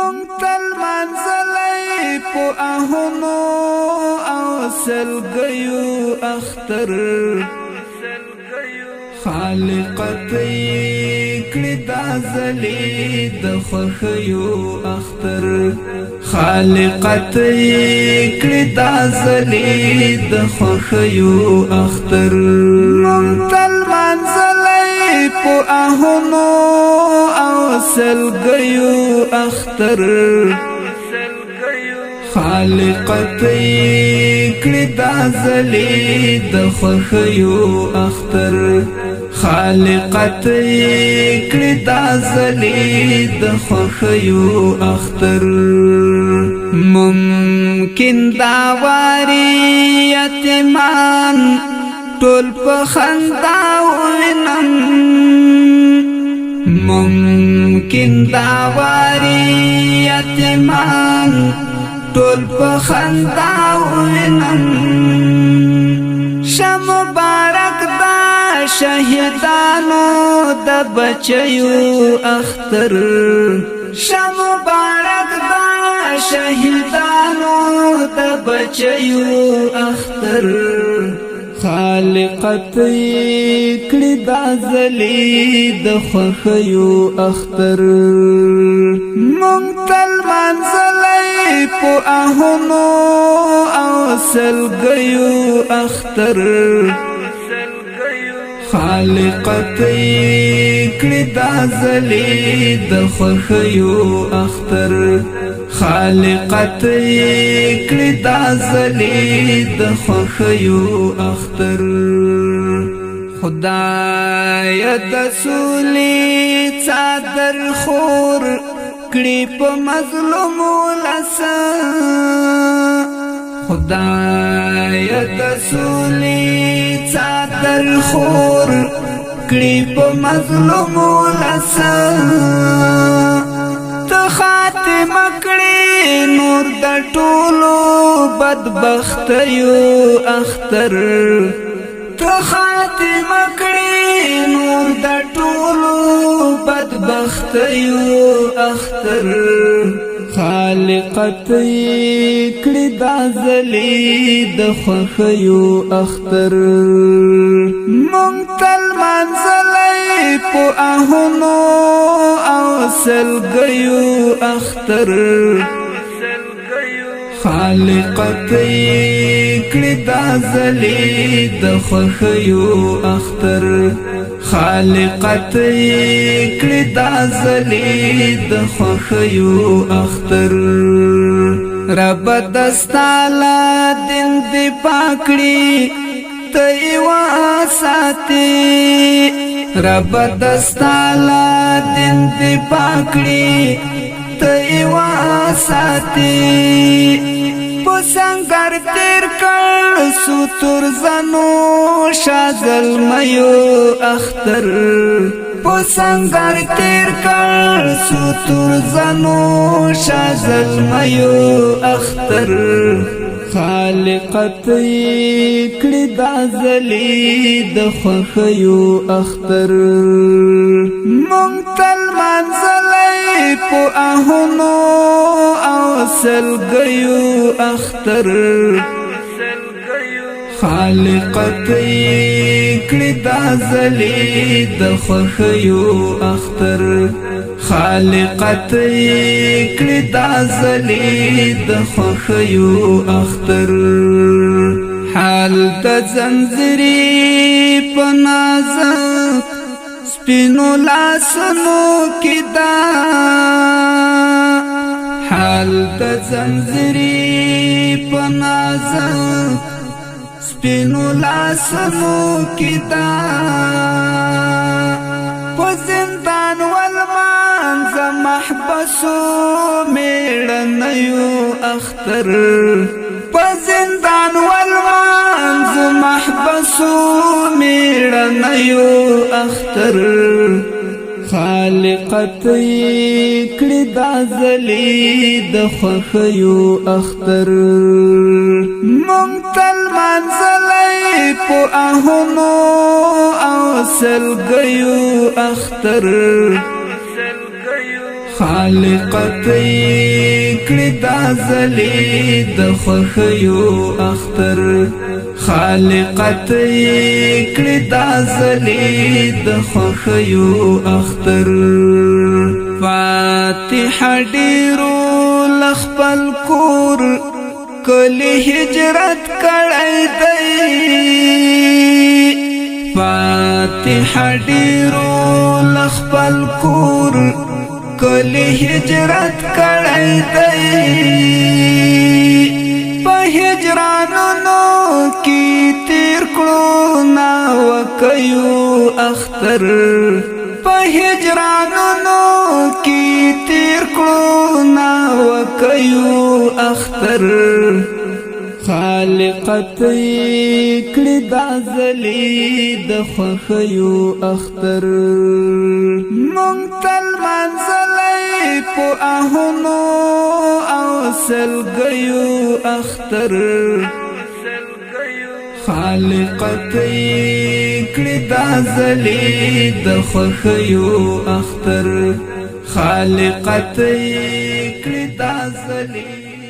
مونتل منزلی پو اهونو او سلگیو اختر خالقت کړي دا زلی د خوخیو اختر خالقت کړي دا زلی د خوخیو اختر مونتل منزلی پو اهونو او سلگیو اختر خالقت کړي دا زلی د خوخیو اختر خالقت کړي دا زلی د خوخیو اختر ممکن دا واری یتیمان ټول په خندا وینم ممکن دا واری یتیمان ټول په خندا وینم شه مبارک دا شهیدانو د بچیو اختر شه مبارک دا شهیدانو د بچیو اختر خالقت کړي دا زلی د خوخیو اختر مونتل منزلی پو اهونو او سلگیو اختر خالقت کړي دا زلی د خوخیو اختر خالقت کړي دا زلی د خوخیو اختر خدای د سولی صادر خور کړي په مظلوم لسا خدای د سولی صادر خور کړي په مظلوم لسا ته خاتمه کړي نور د ټولو بدبختیو اختر ته خاتمه کړي نور د ټولو بدبختیو اختر خالقت کړي دا زلی د خوخیو اختر مونتل منزلی پو اهونو او سلگیو اختر خالقت کړي دا زلی د خوخیو اختر خالقت کړي دا زلی د خوخیو اختر رب دستالا دین دی پاکړي تیوا ساتي رب دستالا دین دی پاکړي تیوا ساتي پسنگر تیر کړ سوتر زنو شازل ميو اختر پسنگر تیر کړ سوتر زنو شازل ميو اختر خالقت کړي دا زلی د خوخیو اختر مونتل منزلی پو اهونو او سلگیو اختر خالقت کړي دا زلی د خوخیو اختر خالقت کړي دا زلی د خوخیو اختر حال د زنجیرې په نازک سپینو لاسونو کې دا حال د زنجیرې په نازک سپینو لاسونو کې دا په زندان والمانځ محبسو میړنیو اختر په زندان والمانځ محبسو میړنیو اختر خالقت کړي دا زلی د خوخیو اختر مونتل منزلی پو اهونو او سلگیو اختر خالقت کړي دا زلی د خوښیو اختر خالقت کړي دا زلی د خوښیو اختر فاتحه ډیرو لخپل کور کلی هجرت کړی دی فاتحه ډیرو لخپل کور کلی هجرت کړی دی په هجرانونو کې تیر کړو نا وکيو اختر په هجرانونو کې تیر کړو نا وکيو اختر خالقت کړي دا زلی د خوښیو اختر مونږ تل منزلې په اهونو او سلګیو اختر خالقت کړي دا زلی د خوښیو اختر خالقت کړي دا زلی